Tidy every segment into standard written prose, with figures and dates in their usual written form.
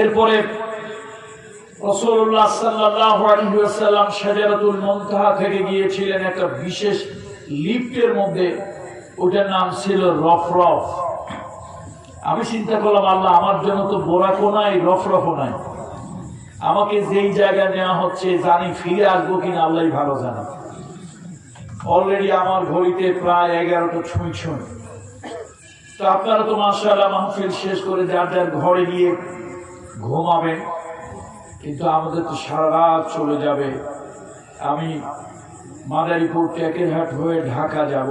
এরপরে রাসূলুল্লাহ সাল্লাল্লাহু আলাইহি ওয়াসাল্লাম শাজারাতুল মুনতাহা থেকে গিয়েছিলেন একটা বিশেষ লিফটের মধ্যে, ওটার নাম ছিল রফরফ। আমি চিন্তা করলাম, আল্লাহ আমার জন্য তো বোরাকো নাই, রফরফও নাই, আমাকে যেই জায়গায় নেওয়া হচ্ছে জানি ফিরে আসবো কিনা আল্লাহই ভালো জানে। অলরেডি আমার ঘড়িতে প্রায় 11টা ছুঁই ছুঁই। তো আপনারা তো মাশাআল্লাহ মাহফিল শেষ করে যার যার ঘরে গিয়ে ঘুমাবেন, কিন্তু আমাদের তো সারা রাত চলে যাবে। আমি মাদারীপুর টেকেরহাট হয়ে ঢাকা যাব,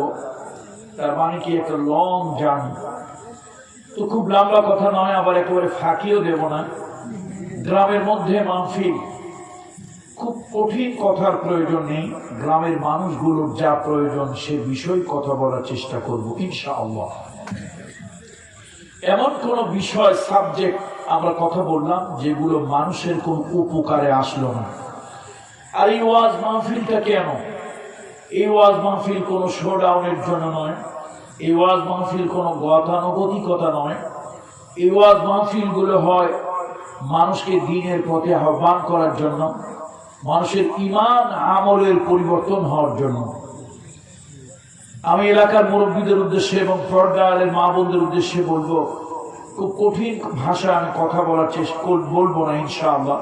তার মানে কি একটা লং জার্নি। তো খুব লম্বা কথা নয়, আবার একেবারে ফাঁকিও দেব না। গ্রামের মধ্যে মাহফিল, খুব কঠিন কথার প্রয়োজন নেই, গ্রামের মানুষগুলোর যা প্রয়োজন সে বিষয় কথা বলার চেষ্টা করব ইনশাআল্লাহ। এমন কোন বিষয় সাবজেক্ট আমরা কথা বললাম যেগুলো মানুষের কোন উপকারে আসলো না। আর এই ওয়াজ মাহফিলটা কেন? এই ওয়াজ মাহফিল কোন শোডাউনের জন্য নয়, এই ওয়াজ মাহফিল কোন গতানুগতিকতা নয়। এই ওয়াজ মাহফিল গুলো হয় মানুষকে দ্বীনের পথে আহ্বান করার জন্য, মানুষের ঈমান আমলের পরিবর্তন হওয়ার জন্য। আমি এলাকার মুরব্বীদের উদ্দেশ্যে এবং পর্দার মা বোনদের উদ্দেশ্যে বলবো, খুব কঠিন ভাষা আমি কথা বলার চেষ্টা বলবো না ইনশাআল্লাহ,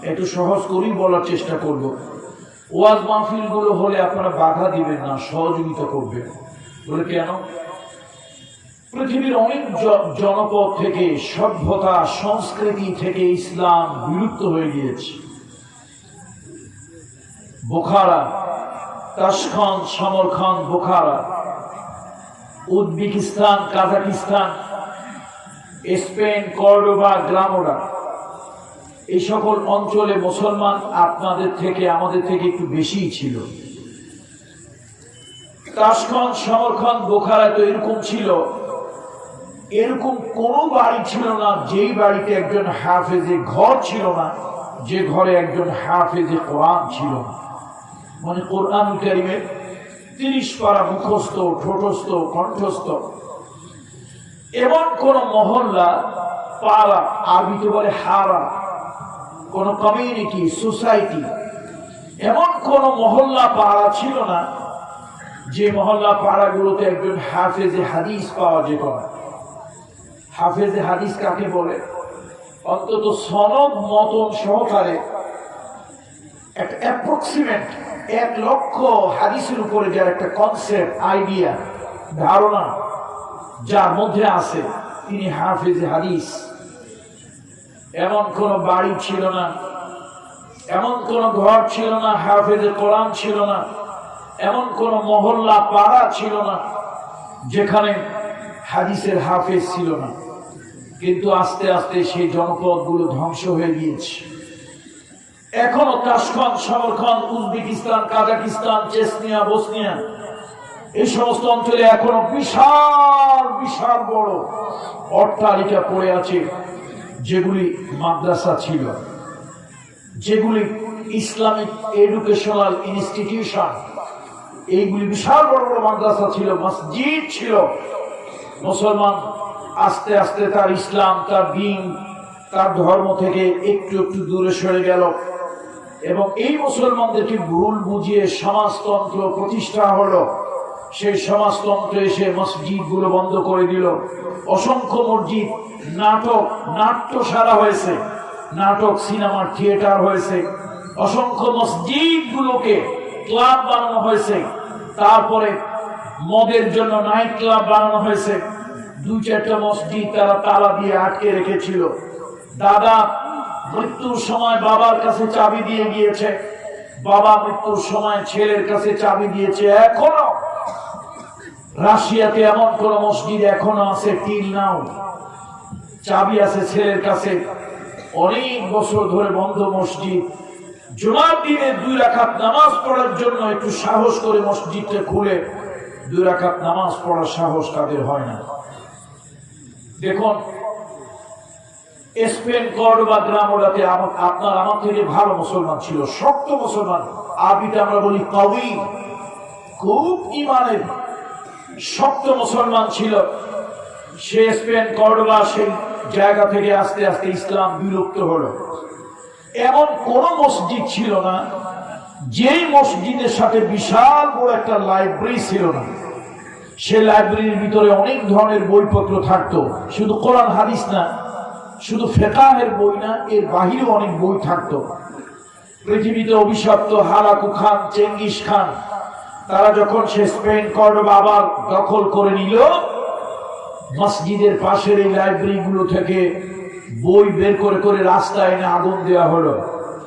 একটু সহজ করেই বলার চেষ্টা করব। ওয়াজ মাহফিল গুলো হলে আপনারা বাধা দিবেন না, সহযোগিতা করবেন। বলে কেন? পৃথিবীর অনেক জনপদ থেকে, সভ্যতা সংস্কৃতি থেকে ইসলাম বিলুপ্ত হয়ে গিয়েছে। বোখারা, তাশখান, সমরখান, বোখারা, উজবেকিস্তান, কাজাকিস্তান, স্পেন, কর্ডোবা, গ্রামোডা, এই সকল অঞ্চলে মুসলমান আপনাদের থেকে, আমাদের থেকে একটু বেশিই ছিল। তাশখান, সমরখান, বোখারা তো এরকম ছিল, এরকম কোন বাড়ি ছিল না যেই বাড়িতে একজন হাফেজে ঘর ছিল না, যে ঘরে একজন হাফেজে কোরআন ছিল না। মানে কোরআন কারীমের 30 পারা মুখস্থ, ঠোঁটস্থ, কণ্ঠস্থ। এমন কোন মহল্লা, পাড়া, আরবিতে বলে হারা, কোন কমিউনিটি, সোসাইটি, এমন কোন মহল্লা পাড়া ছিল না যে মহল্লা পাড়াগুলোতে একজন হাফেজে হাদিস পাওয়া যেত না। হাফেজে হাদিস কাকে বলে? অন্তত সনদ মতন সহকারে একটা অ্যাপ্রক্সিমেট 1 লক্ষ হাদিসের উপরে যার একটা কনসেপ্ট, আইডিয়া, ধারণা যার মধ্যে আছে, তিনি হাফেজে হাদিস। এমন কোন বাড়ি ছিল না, এমন কোন ঘর ছিল না, হাফেজে কোরআন ছিল না, এমন কোন মহল্লা পাড়া ছিল না যেখানে হাদিসের হাফেজ ছিল না। কিন্তু আস্তে আস্তে সেই জনপদগুলো ধ্বংস হয়ে গিয়েছে। এখনো তাশখান, সমরখান, উজবেকিস্তান, কাজাকিস্তান, চেচনিয়া, বসনিয়া, এই সমস্ত অঞ্চলে এখনো বিশাল বিশাল বড় অট্টালিকা পড়ে আছে, যেগুলি মাদ্রাসা ছিল, যেগুলি ইসলামিক এডুকেশনাল ইনস্টিটিউশন, এইগুলি বিশাল বড় বড় মাদ্রাসা ছিল, মসজিদ ছিল। মুসলমান আস্তে আস্তে তার ইসলাম, তার দ্বীন, তার ধর্ম থেকে একটু একটু দূরে সরে গেল এবং এই মুসলমানদেরকে ভুল বুঝিয়ে সমাজতন্ত্র প্রতিষ্ঠা হলো। সেই সমাজতন্ত্র এসে মসজিদগুলো বন্ধ করে দিল। অসংখ্য মসজিদ, নাট্যশালা হয়েছে, নাটক, সিনেমার থিয়েটার হয়েছে। অসংখ্য মসজিদগুলোকে ক্লাব বানানো হয়েছে। তারপরে মদের জন্য নাইট ক্লাব বানানো হয়েছে। 2-4টা মসজিদ তারা তালা দিয়ে আটকে রেখেছিল। দাদা মৃত্যুর সময় বাবার কাছে চাবি দিয়ে গিয়েছে, বাবা মৃত্যুর সময় ছেলের কাছে চাবি দিয়েছে। এখনো রাশিয়াতে এমন কোন মসজিদ এখনো আছে, টিল নাও, চাবি আছে ছেলের কাছে। অনেক বছর ধরে বন্ধ মসজিদ। জুমার দিনে 2 রাকাত নামাজ পড়ার জন্য একটু সাহস করে মসজিদটা খুলে 2 রাকাত নামাজ পড়ার সাহস তাদের হয় না। দেখুন, স্পেন, কর্ডোবা, গ্রামোডাতে আপনার আমার থেকে ভালো মুসলমান ছিল, শক্ত মুসলমান। আরবিতে আমরা বলি কওয়ি, খুব ইমানের শক্ত মুসলমান ছিল। সে স্পেন, কর্ডোবা, সেই জায়গা থেকে আস্তে আস্তে ইসলাম বিলুপ্ত হলো। এমন কোন মসজিদ ছিল না যেই মসজিদের সাথে বিশাল বড় একটা লাইব্রেরি ছিল না। সে লাইব্রেরির ভিতরে অনেক ধরনের বইপত্র থাকতো, শুধু কোরআন হাদিস না, শুধু ফিকহের বই না, এর বাহিরেও অনেক বই থাকতো। পৃথিবীতে অভিশপ্ত হালাকু খান, চেঙ্গিস খান, তারা যখন সে স্পেন, কর্ডোবা আবার দখল করে নিল, মসজিদের পাশের এই লাইব্রেরিগুলো থেকে বই বের করে করে রাস্তায় এনে আগুন দেওয়া হলো।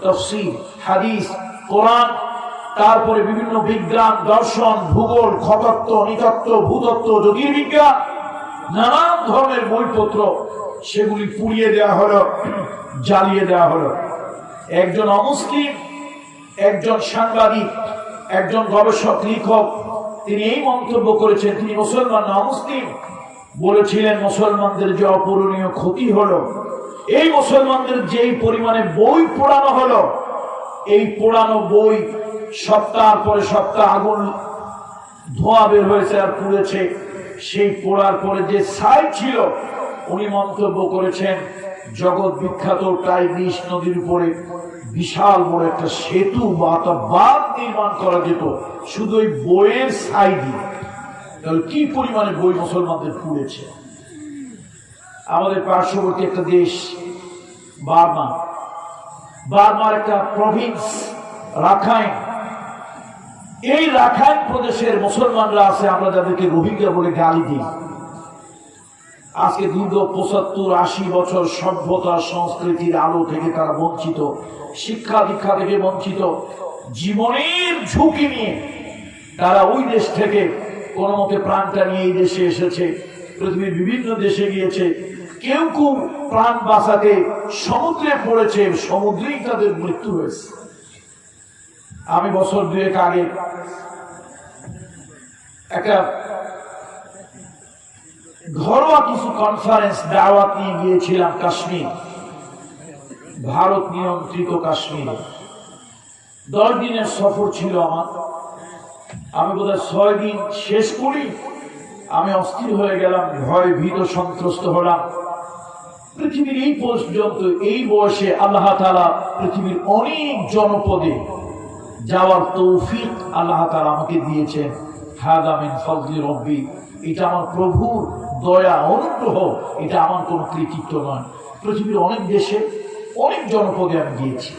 তাফসীর, হাদিস, কোরআন, তারপরে বিভিন্ন বিজ্ঞান, দর্শন, ভূগোল, খতত্ত্ব, নৃতত্ত্ব, ভূতত্ত্ব, জ্যোতির্বিজ্ঞান, নানান ধরনের বইপত্র, সেগুলি পুড়িয়ে দেওয়া হলো, জ্বালিয়ে দেওয়া হলো। একজন অমুসলিম, একজন সাংবাদিক, একজন গবেষক, লেখক, তিনি এই মন্তব্য করেছেন, তিনি মুসলমান না, অমুসলিম। বলেছিলেন মুসলমানদের যে অপূরণীয় ক্ষতি হলো, এই মুসলমানদের যেই পরিমাণে বই পোড়ানো হলো, এই পোড়ানো বই সপ্তাহের পরে সপ্তাহ আগুন, ধোঁয়া বের হয়েছে আর পুড়েছে। সেই পোড়ার পরে যে ছাই ছিল, উনি মন্তব্য করেছেন জগৎ বিখ্যাত টাইগ্রিস নদীর উপরে বিশাল বড় একটা সেতু বা বাঁধ নির্মাণ করা যেত শুধু ওই বইয়ের ছাই দিয়ে। তাহলে কি পরিমাণে বই মুসলমানদের পুড়েছে। আমাদের পার্শ্ববর্তী একটা দেশ বার্মা, বার্মার একটা প্রভিন্স রাখাইন, এই রাখাইন প্রদেশের মুসলমানরা আছে, আমরা যাদেরকে রোহিঙ্গা বলে গালি দিই। আজকে দীর্ঘ ৭৫-৮০ বছর সভ্যতা সংস্কৃতির আলো থেকে তারা বঞ্চিত, শিক্ষা দীক্ষা থেকে বঞ্চিত। জীবনের ঝুঁকি নিয়ে তারা ওই দেশ থেকে কোনো মতে প্রাণটা নিয়ে এই দেশে এসেছে, পৃথিবীর বিভিন্ন দেশে গিয়েছে। কেউ কেউ প্রাণ বাঁচাতে সমুদ্রে পড়েছে, সমুদ্রেই তাদের মৃত্যু হয়েছে। আমি বছর 2 আগে একটা ঘরোয়া কিছু কনফারেন্স দাওয়াত নিয়ে গিয়েছিলাম কাশ্মীর, ভারত নিয়ন্ত্রিত কাশ্মীরে। 10 দিনের সফর ছিল আমার। আমি বোধহয় 6 দিন শেষ করি আমি অস্থির হয়ে গেলাম, ভয় ভীত সন্ত্রস্ত হলাম। পৃথিবীর এই পর্যন্ত এই বয়সে আল্লাহ তাআলা পৃথিবীর অনেক জনপদে যাওয়ার তৌফিক আল্লাহ তাআলা আমাকে দিয়েছেন। হাদা মিন ফাজলি রব্বি, এটা আমার প্রভুর দয়া অনুগ্রহ, এটা আমার কোনো কৃতিত্ব নয়। পৃথিবীর অনেক দেশে অনেক জনপদে আমি গিয়েছি,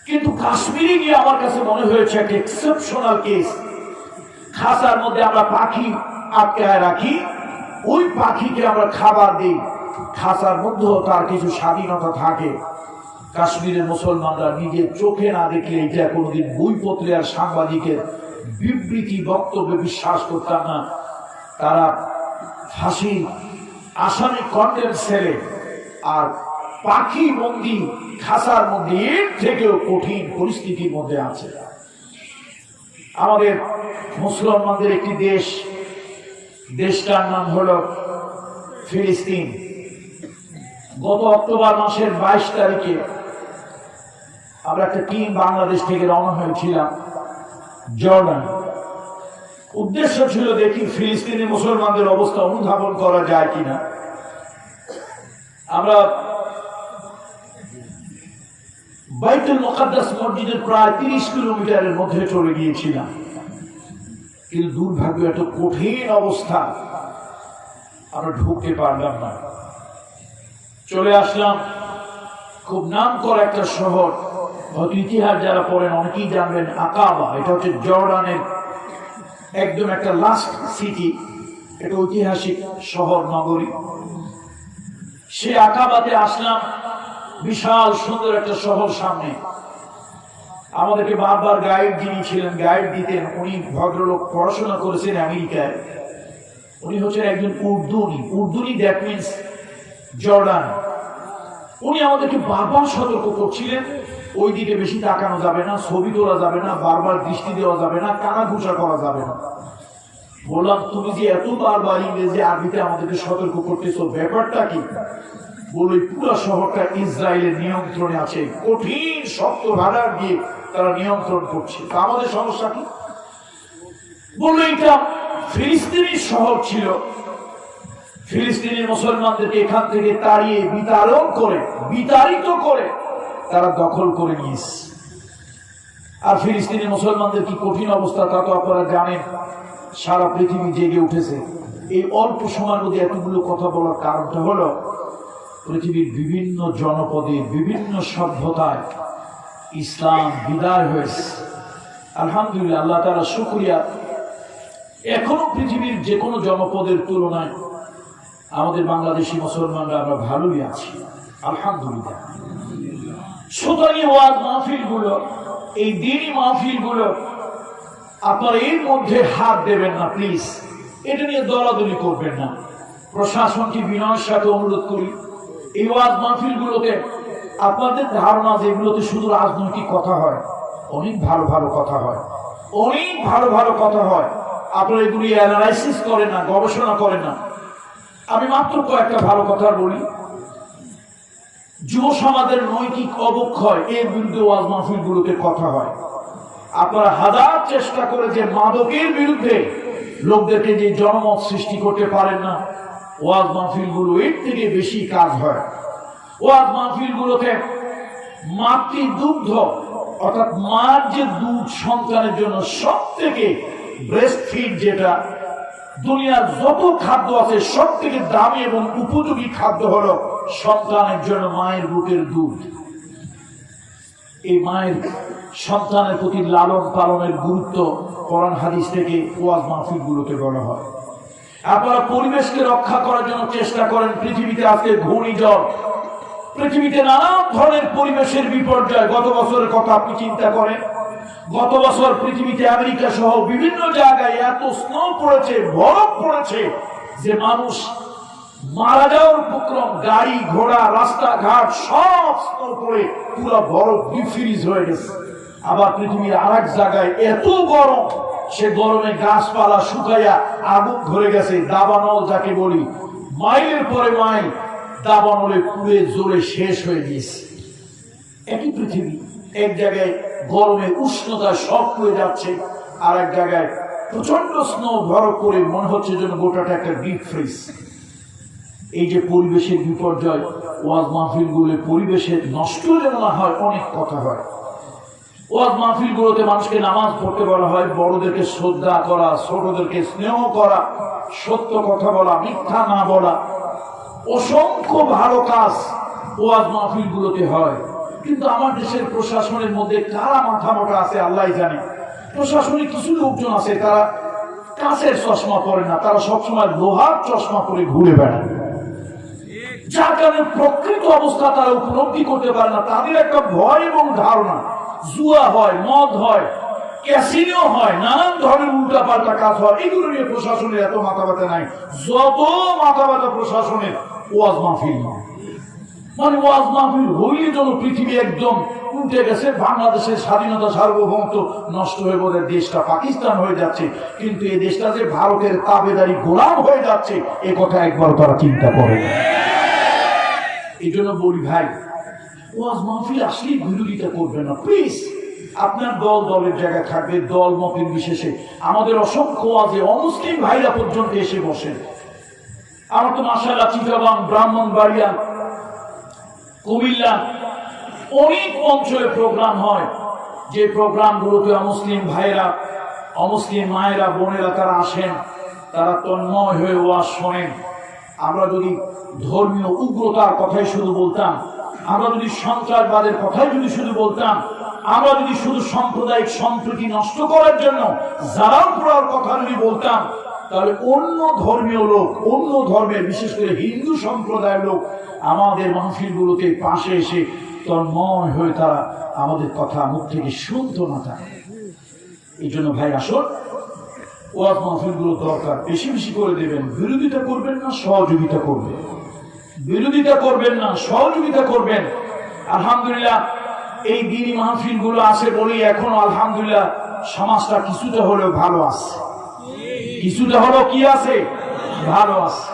কিন্তু কাশ্মীরে গিয়ে আমার কাছে মনে হয়েছে একটা এক্সেপশনাল কেস। খাঁচার মধ্যে আমরা পাখি আটকায় রাখি, ওই পাখিকে আমরা খাবার দিই, খাঁচার মধ্যেও তার কিছু স্বাধীনতা থাকে। কাশ্মীরের মুসলমানরা নিজের চোখে না দেখলে এটা কোনোদিন বইপত্রে আর সাংবাদিকের বিবৃতি বক্তব্যে বিশ্বাস করতাম না। তারা ফাঁসি আসামি কন্ডেম সেলে আর পাখি বন্দি খাঁচার মধ্যে এর থেকেও কঠিন পরিস্থিতির মধ্যে আছে। আমাদের মুসলমানদের একটি দেশ, দেশটার নাম হলো ফিলিস্তিন। গত অক্টোবর মাসের 22 তারিখে আমরা একটা টিম বাংলাদেশ থেকে রওনা হয়েছিলাম জর্ডান। উদ্দেশ্য ছিল দেখি ফিলিস্তিনি মুসলমানদের অবস্থা অনুধাবন করা যায় কিনা। আমরা বাইতুল মুকাদ্দাস মসজিদের প্রায় 30 কিলোমিটারের মধ্যে চলে গিয়েছিলাম, কিন্তু দুর্ভাগ্য এত কঠিন অবস্থা আমরা ঢুকতে পারলাম না। চলে আসলাম খুব নাম করা একটা শহর, হয়তো ইতিহাস যারা পড়েন অনেকেই জানবেন, আকাবা। এটা হচ্ছে জর্ডানের একদম একটা লাস্ট সিটি, একটা ঐতিহাসিক শহর নগরী। সে আকাবাতে আসলাম, বিশাল সুন্দর একটা শহর সামনে। আমাদেরকে বারবার গাইড যিনি ছিলেন, গাইড দিতেন, উনি ভদ্রলোক, পড়াশোনা করেছেন আমেরিকায়। উনি হচ্ছেন একজন উর্দুনি, দ্যাট মিনস জর্ডান। উনি আমাদেরকে বারবার সতর্ক করছিলেন, ওই দিকে বেশি তাকানো যাবে না, ছবি তোলা যাবে না, বারবার দৃষ্টি দেওয়া যাবে না, কানা ঘুষা করা যাবে না। বললাম, তুমি যে এত বারবার ইংরেজি আরবিতে আমাদেরকে সতর্ক করতেছো, ব্যাপারটা কি? বলে, পুরো শহরটা ইসরায়েলের নিয়ন্ত্রণে আছে, কঠিন শক্ত ভাড়ার দিয়ে তারা নিয়ন্ত্রণ করছে। তা আমাদের সমস্যা কি? বললো, এটা ফিলিস্তিনি শহর ছিল, ফিলিস্তিনি মুসলমানদেরকে এখান থেকে তাড়িয়ে বিতাড়িত করে তারা দখল করে নিয়েছে। আর ফিলিস্তিনি মুসলমানদের কি কঠিন অবস্থা তা তো আপনারা জানেন। সারা পৃথিবী জেগে উঠেছে। এই অল্প সময়ের মধ্যে এতগুলো কথা বলার কারণটা হলো, পৃথিবীর বিভিন্ন জনপদে, বিভিন্ন সভ্যতায় ইসলাম বিদায় হয়েছে। আলহামদুলিল্লাহ, আল্লাহ তাআলা শুকরিয়া, এখনো পৃথিবীর যে কোনো জনপদের তুলনায় আমাদের বাংলাদেশি মুসলমানরা আমরা ভালোই আছি, আলহামদুলিল্লাহ। সুতরাং ওয়াজ মাহফিলগুলো, এই দ্বীনি মাহফিলগুলো আপনারা এর মধ্যে হাত দেবেন না প্লিজ। এটা নিয়ে দলাদলি করবেন না। প্রশাসনকে বিনয়ের সাথে অনুরোধ করি, এই ওয়াজ মাহফিলগুলোতে আপনাদের ধারণা যেগুলোতে শুধু রাজনৈতিক কথা হয়, অনেক ভালো ভালো কথা হয়, অনেক ভালো ভালো কথা হয়। আপনারা এগুলি অ্যানালাইসিস করেন না, গবেষণা করেন না। আমি মাত্র কয়েকটা ভালো কথা বলি। যুব সমাজের নৈতিক অবক্ষয়, এর বিরুদ্ধে ওয়াজ মাহফিলগুলোতে কথা হয়। আপনারা হাজার চেষ্টা করে যে মাদকের বিরুদ্ধে লোকদেরকে যে জনমত সৃষ্টি করতে পারেন না, ওয়াজ মাহফিলগুলো এর থেকে বেশি কাজ হয়। ওয়াজ মাহফিলগুলোতে মাতৃদুগ্ধ, অর্থাৎ মার যে দুধ সন্তানের জন্য সব থেকে ব্রেস্ট ফিড, যেটা দুনিয়ার যত খাদ্য আছে সব থেকে দামি এবং উপযোগী খাদ্য হলো সন্তানের জন্য মায়ের বুকের দুধ। এই মায়ের সন্তানের প্রতি লালন পালনের গুরুত্ব কোরআন হাদিস থেকে ওয়াজ মাহফিলগুলোতে বলা হয়। আপনারা পরিবেশকে রক্ষা করার জন্য চেষ্টা করেন। পৃথিবীতে আজকে ঘূর্ণিঝড়, পৃথিবীতে নানা ধরনের পরিবেশের বিপর্যয়। গত বছরের কথা আপনি চিন্তা করেন, গত বছর পৃথিবীতে আমেরিকা সহ বিভিন্ন জায়গায় এত স্নো পড়েছে, বরফ পড়েছে যে মানুষ মারা যাওয়ার উপক্রম। গাড়ি ঘোড়া রাস্তাঘাট সব স্নো পড়ে পুরো বরফ ডিফ্রিজ হয়ে গেছে। আবার পৃথিবীর আরেক জায়গায় এত গরম, সে গরমে গাছপালা শুকাইয়া আগুন ধরে গেছে। দাবানল যাকে বলি, মাইলের পরে মাইল দাবানলে পুড়ে জ্বলে শেষ হয়ে গিয়েছে। একই পৃথিবী, এক জায়গায় গরমে উষ্ণতা সব হয়ে যাচ্ছে, আর এক জায়গায় প্রচন্ড স্নো বরফ করে মনে হচ্ছে যেন গোটাটা একটা ডিপ ফ্রিজ। এই যে পরিবেশের বিপর্যয়, ওয়াজ মাহফিল গুলো পরিবেশের নষ্ট যেন না হয়, অনেক কথা হয়। ওয়াজ মাহফিল গুলোতে মানুষকে নামাজ পড়তে বলা হয়, বড়দেরকে শ্রদ্ধা করা, ছোটদেরকে স্নেহ করা, সত্য কথা বলা, মিথ্যা না বলা, অসংখ্য ভালো কাজ ওয়াজ মাহফিল গুলোতে হয়। কিন্তু আমার দেশের প্রশাসনের মধ্যে কারা মাথা মোটা আছে আল্লাহ জানে। প্রশাসনিক কিছু লোকজন আছে তারা কাঁচের চশমা পরে না, তারা সবসময় লোহার চশমা পরে ঘুরে বেড়ায়, যার কারণে প্রকৃত অবস্থা তারা উপলব্ধি করতে পারে না। তাদের একটা ভয় এবং ধারণা, জুয়া হয়, মদ হয়, ক্যাসিনো হয়, নানান ধরনের উল্টা পাল্টা কাজ হয়। এগুলো নিয়ে প্রশাসনের এত মাথা ব্যথা নাই, যত মাথা ব্যথা প্রশাসনের ওয়াজ মাহফিল নয়। মানে ওয়াজ মাহফিল হইলে যেন পৃথিবী একদম উল্টে গেছে, বাংলাদেশের স্বাধীনতা সার্বভৌমত্ব নষ্ট হয়ে বোধ দেশটা পাকিস্তান হয়ে যাচ্ছে, কিন্তু এই দেশটা যে ভারতের তাবেদারি গোলাম হয়ে যাচ্ছে এ কথা একবার তারা চিন্তা করে। এই জন্য বলি ভাই, ওয়াজ মাহফিল আসলে বিরোধিতা করবেন না প্লিজ। আপনার দল দলের জায়গায় থাকবে, দল মতের বিশেষে। আমাদের অসংখ্য ওয়াজে অমুসলিম ভাইরা পর্যন্ত এসে বসেন। আমার তো মাশাআল্লাহ চিটাগাং, ব্রাহ্মণবাড়িয়া, কুমিল্লা অনেক অঞ্চলে প্রোগ্রাম হয়, যে প্রোগ্রামগুলোতে অমুসলিম ভাইরা, অমুসলিম মায়েরা, বোনেরা তারা আসেন, তারা তন্ময় হয়ে ওয়াজ শোনেন। আমরা যদি ধর্মীয় উগ্রতার কথাই শুধু বলতাম, আমরা যদি সন্ত্রাসবাদের কথাই যদি শুধু বলতাম, আমরা যদি শুধু সাম্প্রদায়িক সম্প্রীতি নষ্ট করার জন্য জারাল পোড়ার কথা যদি বলতাম, তাহলে অন্য ধর্মীয় লোক, অন্য ধর্মের বিশেষ করে হিন্দু সম্প্রদায়ের লোক আমাদের মাহফিলগুলোতে পাশে এসে তন্ময় হয়ে তারা আমাদের কথা মুখ থেকে শুনতো না। থাকে এই জন্য ভাই আসুন, ওয়াজ মাহফিলগুলো দরকার, বেশি বেশি করে দেবেন। বিরোধিতা করবেন না, সহযোগিতা করবেন। বিরোধিতা করবেন না, সহযোগিতা করবেন। আলহামদুলিল্লাহ এই দিনী মাহফিলগুলো আছে বলেই এখন আলহামদুলিল্লাহ সমাজটা কিছুটা হলেও ভালো আছে, কিছুটা হলো কি আছে, ভালো আছে।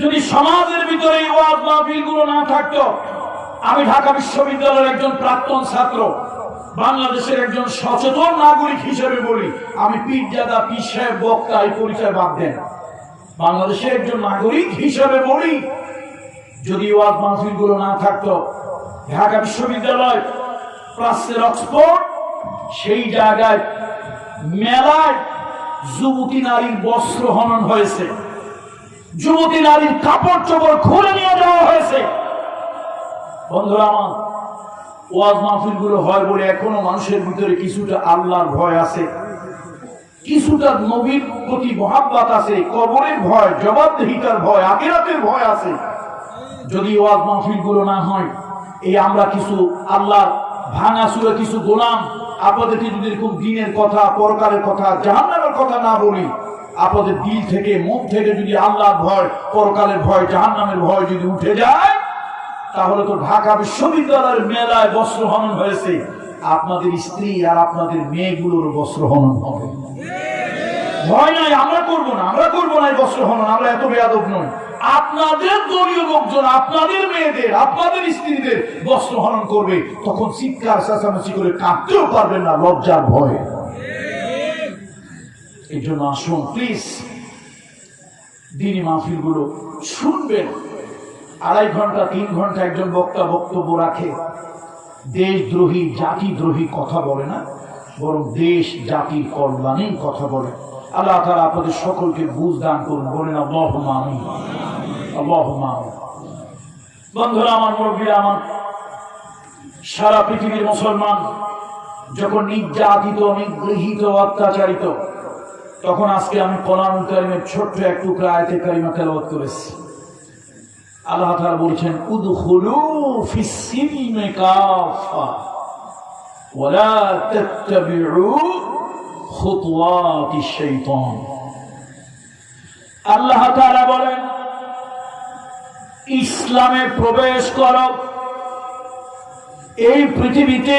যদি সমাজের ভিতরে ওয়াজ মাহফিলগুলো না থাকতো, আমি ঢাকা বিশ্ববিদ্যালয়ের একজন প্রাক্তন ছাত্র, বাংলাদেশের একজন সচেতন নাগরিক হিসেবে বলি, আমি পীরজাদা, পীর সাহেব, বক্তা এই পরিচয় বাদ দেন, বাংলাদেশের একজন নাগরিক হিসেবে বলি, যদি ওয়াজ মাহফিলগুলো না থাকতো, ঢাকা বিশ্ববিদ্যালয় প্রাচ্যের অক্সফোর্ড, সেই জায়গায় মেলায় যুবতী নারীর বস্ত্র হনন হয়েছে, যুবতী নারীর কাপড় চোপড় খুলে নিয়ে যাওয়া হয়েছে। বন্ধুরা আমার, ওয়াজ মাহফিল গুলো হয় বলে এখনো মানুষের ভিতরে কিছুটা আল্লাহর ভয় আছে, কিছুটা নবীর প্রতি মহাব্বত আছে, কবরের ভয়, জবাবদিহিতার ভয়, আখিরাতের ভয় আছে। যদি ওয়াজ মাহফিল গুলো না হয়, এই আমরা কিছু আল্লাহর ভাঙা চুরে কিছু গোলাম আপনাদেরকে যদি এরকম দিনের কথা, পরকালের কথা, জাহান্নামের কথা না বলি, আপনাদের দিল থেকে, মুখ থেকে যদি আল্লাহর ভয়, পরকালের ভয়, জাহান্নামের ভয় যদি উঠে যায়, তাহলে তো ঢাকা বিশ্ববিদ্যালয়ের মেলায় বস্ত্র হনন হয়েছে, আপনাদের স্ত্রী আর আপনাদের মেয়েগুলোর বস্ত্র হনন হবে। ভয় নাই, আমরা করবো না, আমরা করবো না এই বস্ত্র হনন, আমরা এত বেয়াদব নই। আপনাদের দলীয় লোকজন আপনাদের মেয়েদের, আপনাদের স্ত্রীদের বস্ত্র হনন করবে, তখন চিৎকার চেঁচামেচি করে কাঁদতেও পারবেন না লজ্জার ভয়ে। এই জন্য আসুন প্লিজ, দিনী মাহফিল গুলো শুনবেন। 2.5 ঘন্টা 3 ঘন্টা একজন বক্তা বক্তব্য রাখে, দেশদ্রোহী, জাতিদ্রোহী কথা বলে না, বরং দেশ জাতির কল্যাণের কথা বলে। আল্লাহ তাআলা আপনাদের সকলকে বুঝ দান করুন, বলেন আল্লাহুম্মা আমিন, আল্লাহুম্মা আমিন। বন্ধুরা আমার, মুরব্বীরা আমার, সারা পৃথিবীর মুসলমান যখন নির্যাতিত, নিগৃহীত, অত্যাচারিত, তখন আজকে আমি কোরআনুল কারীমের ছোট্ট এক টুকরা আয়াতে কারিমা তেলাওয়াত করেছি। আল্লাহ তাআলা বলেছেন, উদখুলু ফিস সিলমি কাফা ওয়া লা তাত্তাবিউ খুতুওয়াতিশ শাইতান। আল্লাহ তাআলা বলেন, ইসলামে প্রবেশ করো। এই পৃথিবীতে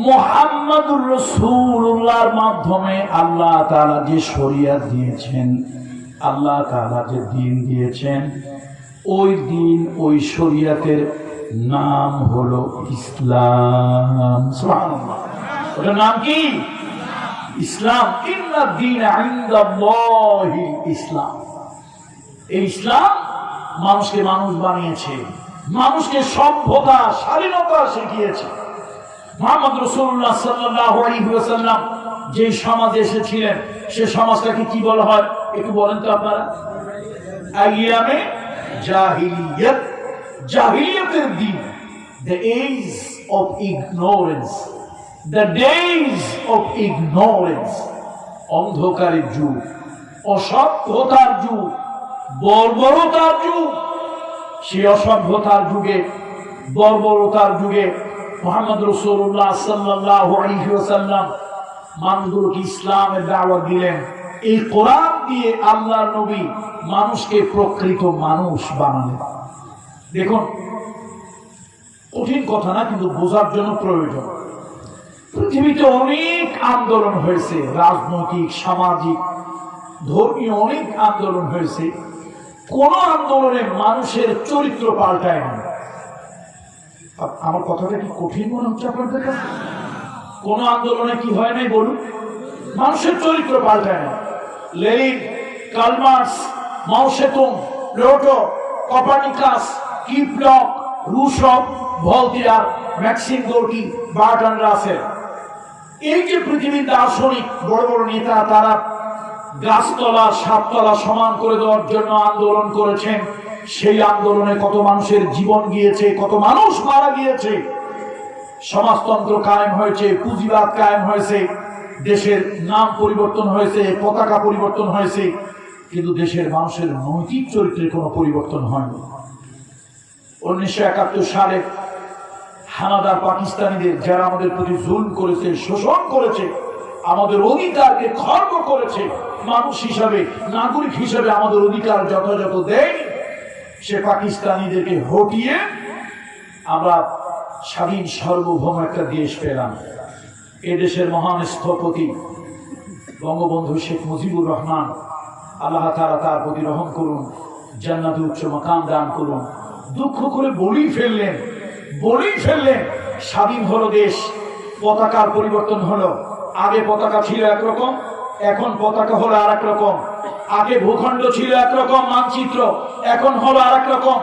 মুহাম্মদুর রাসূলুল্লাহর মাধ্যমে আল্লাহ তাআলা যে শরিয়ত দিয়েছেন, আল্লাহ তাআলা যে দ্বীন দিয়েছেন, ওই দ্বীন ওই শরিয়তের নাম হলো ইসলাম। সুবহানাল্লাহ। ওটার নাম কি? ইসলাম। ইন্নাদ দীনা ইনদাল্লাহি ইসলাম। এই ইসলাম মানুষকে মানুষ বানিয়েছে, মানুষকে সভ্যতা স্বাধীনতা শিখিয়েছে। মুহাম্মদ রাসূলুল্লাহ সাল্লাল্লাহু আলাইহি ওয়াসাল্লাম যে সমাজে এসেছিলেন, সে সমাজটাকে কি বলা হয় একটু বলেন তো আপনারা? আইয়ামে জাহিলিয়াত, জাহিলিয়াতের দিন, the age of ignorance, the days of ignorance, অন্ধকারের যুগ, অসভ্যতার যুগ, বর্বরতার যুগ। সেই অসভ্যতার যুগে, বর্বরতার যুগে মুহাম্মদ রাসূলুল্লাহ সাল্লাল্লাহু আলাইহি ওয়াসাল্লাম মানুষগুলোকে ইসলামের দাওয়াত দিলেন। এই কোরআন দিয়ে আল্লাহর নবী মানুষকে প্রকৃত মানুষ বানালেন। দেখুন, কঠিন কথা না, কিন্তু বোঝার জন্য প্রয়োজন। পৃথিবীতে অনেক আন্দোলন হয়েছে, রাজনৈতিক, সামাজিক, ধর্মীয় অনেক আন্দোলন হয়েছে। কোন আন্দোলনে মানুষের চরিত্র পাল্টায় না। আমার কথাটা কি কঠিন মনে হচ্ছে আপনাদের কাছে? কোন আন্দোলনে কি হয় নাই বলুন? মানুষের চরিত্র পাল্টায় না। Lenin, Karl Marx, Mao Zedong, Plato, Copernicus, কিপলক, রুশভ, Voltaire, Maxim Gorky, Bertrand Russell, এই যে পৃথিবীর দার্শনিক বড় বড় নেতা, তারা গাছতলা সাততলা সমান করে দেওয়ার জন্য আন্দোলন করেছেন। সেই আন্দোলনে কত মানুষের জীবন গিয়েছে, কত মানুষ মারা গিয়েছে। সমাজতন্ত্র কায়েম হয়েছে, পুঁজিবাদ কায়েম হয়েছে, দেশের নাম পরিবর্তন হয়েছে, পতাকা পরিবর্তন হয়েছে, কিন্তু দেশের মানুষের নৈতিক চরিত্রের কোনো পরিবর্তন হয়নি। 1971 সালে হানাদার পাকিস্তানিদের, যারা আমাদের প্রতি জুলুম করেছে, শোষণ করেছে, আমাদের অধিকারকে খর্ব করেছে, মানুষ হিসাবে, নাগরিক হিসাবে আমাদের অধিকার যথাযথ দেয়নি, সে পাকিস্তানিদেরকে হটিয়ে আমরা স্বাধীন সার্বভৌম একটা দেশ পেলাম। এ দেশের মহান স্থপতি বঙ্গবন্ধু শেখ মুজিবুর রহমান, আল্লাহ তাআলা তার প্রতি রহম করুন, জান্নাতে উচ্চ মাকাম দান করুন, দুঃখ করে বলেই ফেললেন, স্বাধীন হলো দেশ, পতাকার পরিবর্তন হলো। আগে পতাকা ছিল একরকম, এখন পতাকা হলো আর এক রকম। আগে ভূখণ্ড ছিল একরকম মানচিত্র, এখন হলো আর এক রকম।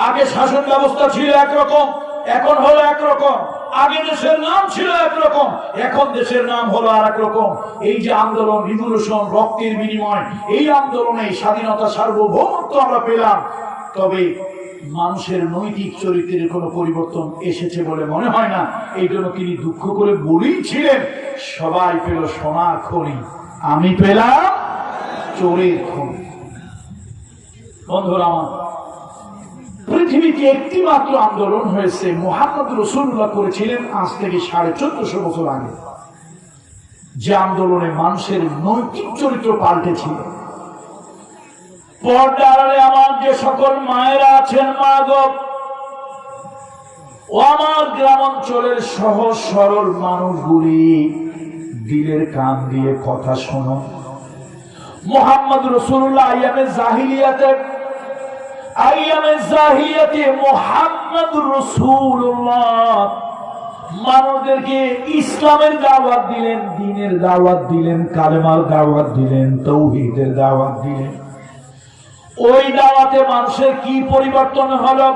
আগে শাসন ব্যবস্থা ছিল একরকম, এখন হলো একরকম। আগে দেশের নাম ছিল একরকম, এখন দেশের নাম হলো আর এক রকম। এই যে আন্দোলন, রিভলিউশন, রক্তের বিনিময়, এই আন্দোলনে স্বাধীনতা সার্বভৌমত্ব আমরা পেলাম। তবে মানুষের নৈতিক চরিত্রের কোনো পরিবর্তন এসেছে বলে মনে হয় না। এই জন্য তিনি দুঃখ করে বলেছিলেন, সবাই পেল সোনার খনি, আমি পেলাম চোরের খনি। বন্ধুরা আমার, পৃথিবীতে একটি মাত্র আন্দোলন হয়েছে, মুহাম্মদ রাসূলুল্লাহ করেছিলেন আজ থেকে 1450 বছর আগে, যে আন্দোলনে মানুষের নৈতিক চরিত্র পাল্টেছিল। পর্দার আড়ালে আমার যে সকল মায়েরা আছেন, মা গো, ও আমার গ্রাম অঞ্চলের সহজ সরল মানুষগুলি, দিলের কান দিয়ে কথা শোনো। মুহাম্মদ রাসূলুল্লাহ আইয়ামে জাহিলিয়াতে মুহাম্মদ রাসূলুল্লাহ মানুষদেরকে ইসলামের দাওয়াত দিলেন, দ্বীনের দাওয়াত দিলেন, কালেমার দাওয়াত দিলেন, তাওহীদের দাওয়াত দিলেন। ওই দাওয়াতে মানুষের কি পরিবর্তন হলো?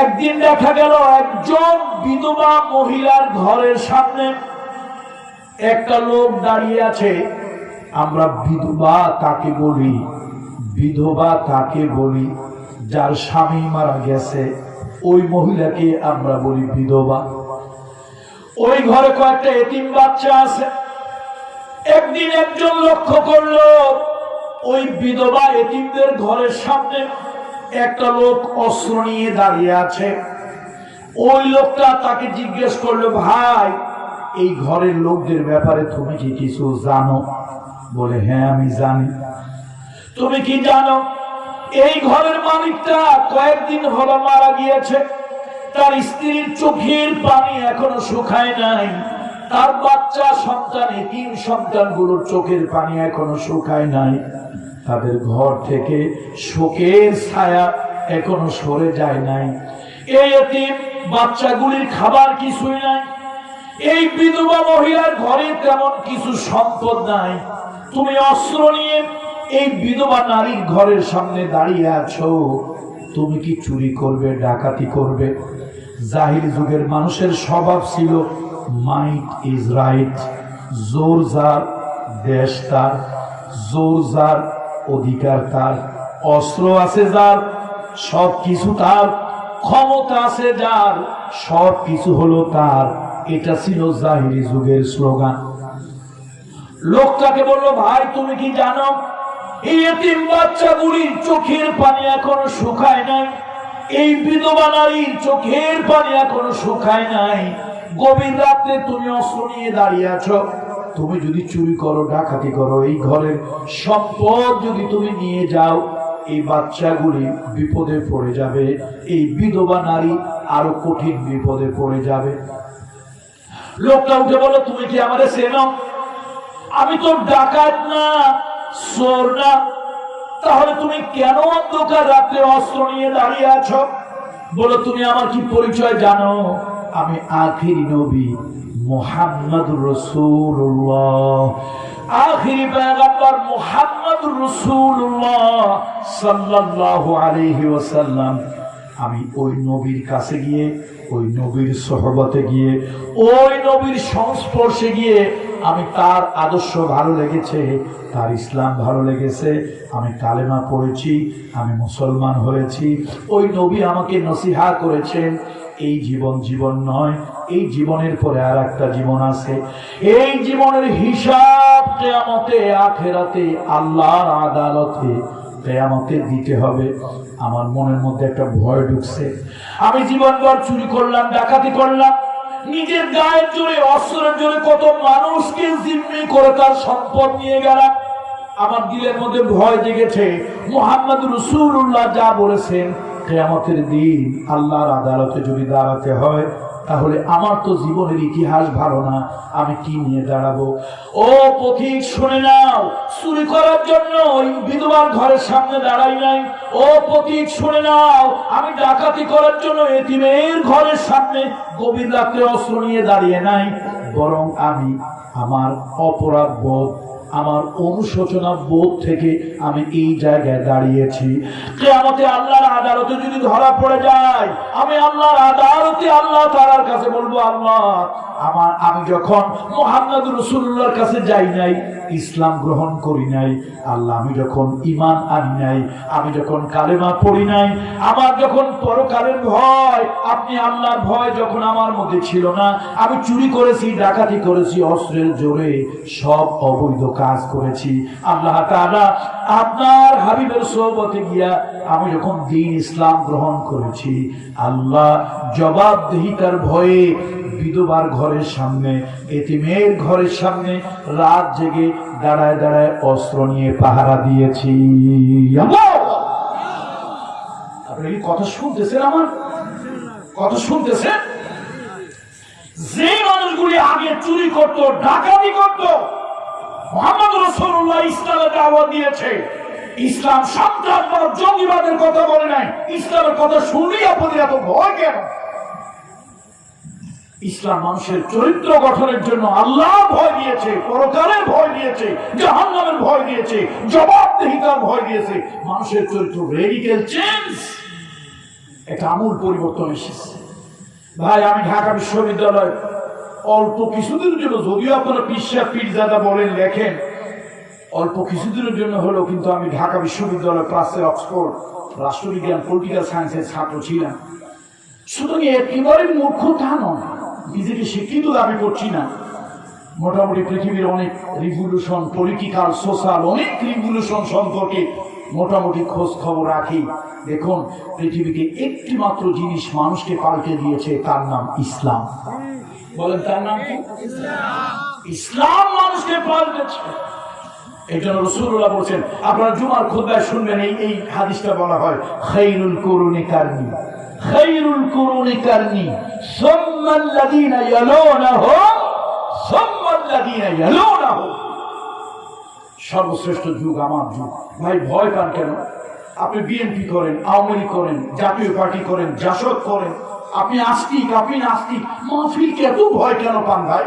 একদিন দেখা গেল একজন বিধবা মহিলার ঘরের সামনে একটা লোক দাঁড়িয়ে আছে। আমরা বিধবা তাকে বলি, বিধবা তাকে বলি যার স্বামী মারা গেছে, ওই মহিলাকে আমরা বলি বিধবা। ওই ঘরে কয়েকটা এতিম বাচ্চা আছে, একদিন একজন লক্ষ্য করলো ওই বিধবা এতিমদের ঘরের সামনে একটা লোক অস্ত্র নিয়ে দাঁড়িয়ে আছে। ওই লোকটা তাকে জিজ্ঞেস করলো, ভাই এই ঘরের লোকদের ব্যাপারে তুমি কি কিছু জানো? বলে, হ্যাঁ আমি জানি। তুমি কি জানো এই ঘরের মালিকটা কয়েকদিন হলো মারা গিয়েছে, তার স্ত্রীর চোখের পানি এখনো শুকায় নাই, তার বাচ্চা সন্তান এতিম সন্তানগুলোর চোখের পানি এখনো শুকায় নাই, তাদের ঘর থেকে শোকের ছায়া এখনো সরে যায় নাই, এই এতিম বাচ্চাগুলির খাবার কিছুই নাই, এই বিধবা মহিলার ঘরে তেমন কিছু সম্পদ নাই, তুমি অস্ত্র নিয়ে এই বিধবা নারীর ঘরের সামনে দাঁড়িয়ে আছো, তুমি কি চুরি করবে, ডাকাতি করবে? জাহিলি যুগের মানুষের স্বভাব ছিল মাইট ইজ রাইট, জোর যার দেশ তার, জোর যার অধিকার তার, অস্ত্র আছে যার সব কিছু তার, ক্ষমতা আছে যার সব কিছু হলো তার। এটা ছিল জাহিলি যুগের স্লোগান। লোকটাকে বললো, ভাই তুমি কি জানো এই এতিম বাচ্চাগুলির চোখের পানি এখনো শুকায় নাই, এই বিধবা নারীর চোখের পানি এখনো শুকায় নাই, গভীর রাত্রে তুমি অস্ত্র নিয়ে দাঁড়িয়ে আছো, তুমি যদি চুরি করো, ডাকাতি করো, এই ঘরের সম্পদ যদি তুমি নিয়ে যাও, এই বাচ্চাগুলি বিপদে পড়ে যাবে, এই বিধবা নারী আরো কঠিন বিপদে পড়ে যাবে। লোকটা উঠে বলো, তুমি কি আমাদের চেনো? আমি তো ডাকাত না, চোর না, তাহলে তুমি কেন অন্ধকার রাত্রে অস্ত্র নিয়ে দাঁড়িয়ে আছো? বলো, তুমি আমার কি পরিচয় জানো? আমি আখিরি নবী মুহাম্মদুর রাসূলুল্লাহ, আখিরি পয়গম্বর মুহাম্মদুর রাসূলুল্লাহ সাল্লাল্লাহু আলাইহি ওয়াসাল্লাম। আমি ওই নবীর কাছে গিয়ে, ওই নবীর সোহবতে গিয়ে, ওই নবীর সংস্পর্শে গিয়ে আমি তার আদর্শ ভালো লেগেছে, তার ইসলাম ভালো লেগেছে, আমি কালেমা পড়েছি, আমি মুসলমান হয়েছি। ওই নবী আমাকে নসিহা করেছেন, এই জীবন জীবন নয়, এই জীবনের পরে আর একটা জীবন আছে, এই জীবনের হিসাব কিয়ামতে, আখিরাতে, আল্লাহর আদালতে কিয়ামতে দিতে হবে। আমার মনের মধ্যে একটা ভয় ঢুকছে। আমি জীবনভর চুরি করলাম, ডাকাতি করলাম, নিজের গায়ের জোরে, অস্ত্রের জোরে কত মানুষকে জিম্মি করে তার সম্পদ নিয়ে গেলাম। আমার দিলের মধ্যে ভয় জেগেছে, মুহাম্মদ রাসূলুল্লাহ যা বলেছেন, কিয়ামতের দিন আল্লাহর আদালতে যদি দাঁড়াতে হয়, তাহলে আমার তো জীবনের ইতিহাস ভালো না, আমি কি নিয়ে দাঁড়াবো? ও পথিক শুনে নাও, চুরি করার জন্য ওই বিধবার ঘরের সামনে দাঁড়াই নাই। ও পথিক শুনে নাও, আমি ডাকাতি করার জন্য এতিমের ঘরের সামনে গভীর রাত্রে অস্ত্র নিয়ে দাঁড়িয়ে নাই, বরং আমি আমার অপরাধ বোধ, আমার অনুশোচনা বোধ থেকে আমি এই জায়গায় দাঁড়িয়েছি। কিয়ামতে আল্লাহর আদালতে যদি ধরা পড়ে যায়, আমি আল্লাহর আদালতে আল্লাহ তাআলার কাছে বলবো, আল্লাহ আমি যখন মুহাম্মদ রাসূলুল্লাহর কাছে যাই নাই, ইসলাম গ্রহণ করি নাই, আল্লাহ আমি যখন ঈমান আনি নাই, আমি যখন কালেমা পড়ি নাই, আমার যখন পরকালের ভয়, আপনি আল্লাহর ভয় যখন আমার মধ্যে ছিল না, আমি চুরি করেছি, ডাকাতি করেছি, অস্ত্রের জোরে সব অবৈধ কাজ করেছি, আল্লাহ তাআলা আপনার হাবিবের সোহবতে গিয়া আমি যখন দ্বীন ইসলাম গ্রহণ করেছি, আল্লাহ জবাবদিহিতার ভয়ে বিধবার ঘরের সামনে, এতিমের ঘরের সামনে রাত জেগে দাঁড়ায় দাঁড়ায় অস্ত্র নিয়ে পাহারা দিয়েছি। আপনি কি কথা শুনতেছেন? আমার কথা শুনতেছেন? যে মানুষগুলি আগে চুরি করত, ডাকাতি করত, মুহাম্মদ রাসূলুল্লাহ ইসলামের দাওয়াত দিয়েছে। ইসলাম সন্ত্রাসবাদ, জঙ্গিবাদের কথা বলে নাই। ইসলামের কথা শুনলেই আপনাদের এত ভয় কেন? ইসলাম মানুষের চরিত্র গঠনের জন্য আল্লাহ ভয় দিয়েছে, পরকালের ভয় দিয়েছে, জাহান্নামের ভয় দিয়েছে, জবাবদিহিতার ভয় দিয়েছে। মানুষের চরিত্র রেডিক্যাল চেঞ্জ, একটা আমূল পরিবর্তন এসেছে। ভাই, আমি ঢাকা বিশ্ববিদ্যালয় অল্প কিছুদিনের জন্য, যদিও আপনারা পীরজাদা বলেন, লেখেন, অল্প কিছুদিনের জন্য হলো, কিন্তু আমি ঢাকা বিশ্ববিদ্যালয় ক্লাসে অক্সফোর্ড রাষ্ট্রবিজ্ঞান পলিটিক্যাল সায়েন্সের ছাত্র ছিলাম। সুতরাং একেবারে মূর্খ তা নয়, নিজেকে শিক্ষিত দাবি করছি না, মোটামুটি পৃথিবীর অনেক রিভলিউশন, পলিটিক্যাল, সোশ্যাল অনেক রিভলিউশন সম্পর্কে মোটামুটি খোঁজ খবর রাখি। দেখুন, পৃথিবীতে একটি মাত্র জিনিস মানুষকে পাল্টে দিয়েছে, তার নাম ইসলাম। বলেন, তার নাম কি? ইসলাম মানুষকে পাল্টেছে। এই জন্য রাসূলুল্লাহ বলছেন, আপনারা জুমার খুতবায় শুনবেন, এই হাদিসটা বলা হয়, খায়রুল কুরুনি কারনি, খায়রুল কুরুনি কারনি সুম্মাল্লাযীনা ইয়ালুনাহুম সুম্মাল্লাযীনা ইয়ালুনাহুম। সর্বশ্রেষ্ঠ যুগ আমার যুগ। ভাই ভয় পান কেন? আপনি বিএনপি করেন, আওয়ামী লীগ করেন, জাতীয় পার্টি করেন, জাসদ করেন, আপনি আস্তিক, আপনি নাস্তিক, মাহফিলকে এত ভয় কেন পান ভাই?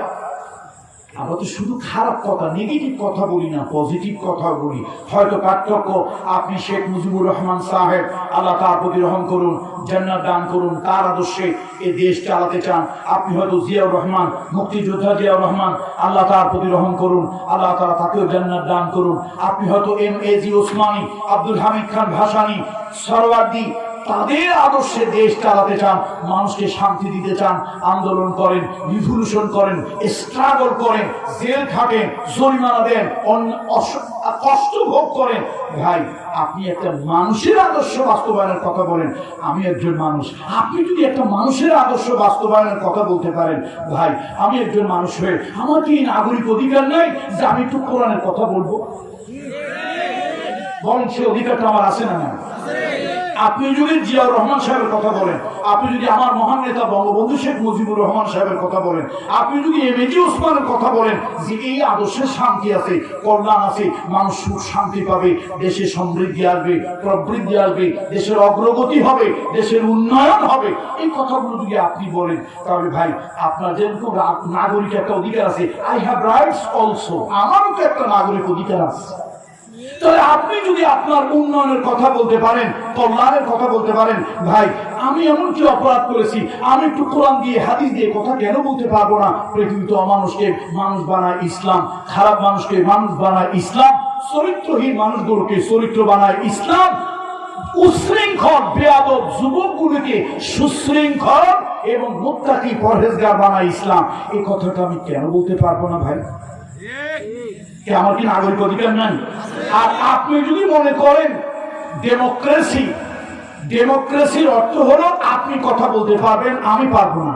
আমরা তো শুধু খারাপ কথা, নেগেটিভ কথা বলি না, পজিটিভ কথা বলি। হয়তো পার্থক্য, আপনি শেখ মুজিবুর রহমান সাহেব, আল্লাহ তার প্রতি রহম করুন, জান্নাত দান করুন, তার আদর্শে এই দেশ চালাতে চান। আপনি হয়তো জিয়াউর রহমান, মুক্তিযোদ্ধা জিয়াউর রহমান, আল্লাহ তার প্রতি রহম করুন, আল্লাহ তাআলা তাকেও জান্নাত দান করুন। আপনি হয়তো MAG ওসমানী, আব্দুল হামিদ খান ভাসানী, সরওয়ার্দী, তাদের আদর্শে দেশ চালাতে চান, মানুষকে শান্তি দিতে চান, আন্দোলন করেন, রিভলিউশন করেন, স্ট্রাগল করেন, জেল খাটেন, জরিমানা দেন, কষ্ট ভোগ করেন। ভাই, আপনি একটা মানুষের আদর্শ বাস্তবায়নের কথা বলেন, আমি একজন মানুষ। আপনি যদি একটা মানুষের আদর্শ বাস্তবায়নের কথা বলতে পারেন, ভাই আমি একজন মানুষ হয়ে আমার কি নাগরিক অধিকার নাই যে আমি একটু কোরআনের কথা বলবো? বলেন, সে অধিকারটা আমার আছে না? আপনি যদি জিয়াউর রহমান সাহেবের কথা বলেন, আপনি যদি আমার মহান নেতা বঙ্গবন্ধু শেখ মুজিবুর রহমান সাহেবের কথা বলেন, আপনি যদি MAG ওসমানের কথা বলেন, যে এই আদর্শে শান্তি আছে, কল্যাণ আছে, মানুষ সুখ শান্তি পাবে, দেশে সমৃদ্ধি আসবে, প্রবৃদ্ধি আসবে, দেশের অগ্রগতি হবে, দেশের উন্নয়ন হবে, এই কথাগুলো যদি আপনি বলেন, তাহলে ভাই আপনার যেরকম নাগরিক একটা অধিকার আছে, আই হ্যাভ রাইটস অলসো, আমারও তো একটা নাগরিক অধিকার আছে। তাহলে আপনি যদি আপনার উন্নয়নের কথা বলতে পারেন, কল্যাণের কথা বলতে পারেন, ভাই আমি এমন কি অপরাধ করেছি, আমি একটু কোরআন দিয়ে হাদিস দিয়ে কথা কেন বলতে পারবো না? পৃথিবীতে অমানুষকে মানুষ বানায় ইসলাম, খারাপ মানুষকে মানুষ বানায় ইসলাম, চরিত্রহীন মানুষগুলোকে চরিত্র বানায় ইসলাম, উশৃঙ্খল বেয়াদব যুবকগুলোকে সুশৃঙ্খল এবং মুত্তাকি পরহেজগার বানায় ইসলাম। এই কথাটা আমি কেন বলতে পারবো না ভাই? আমার কি নাগরিক অধিকার নাই? আর আপনি যদি মনে করেন ডেমোক্রেসির অর্থ হলো আপনি কথা বলতে পারবেন, আমি পারবো না,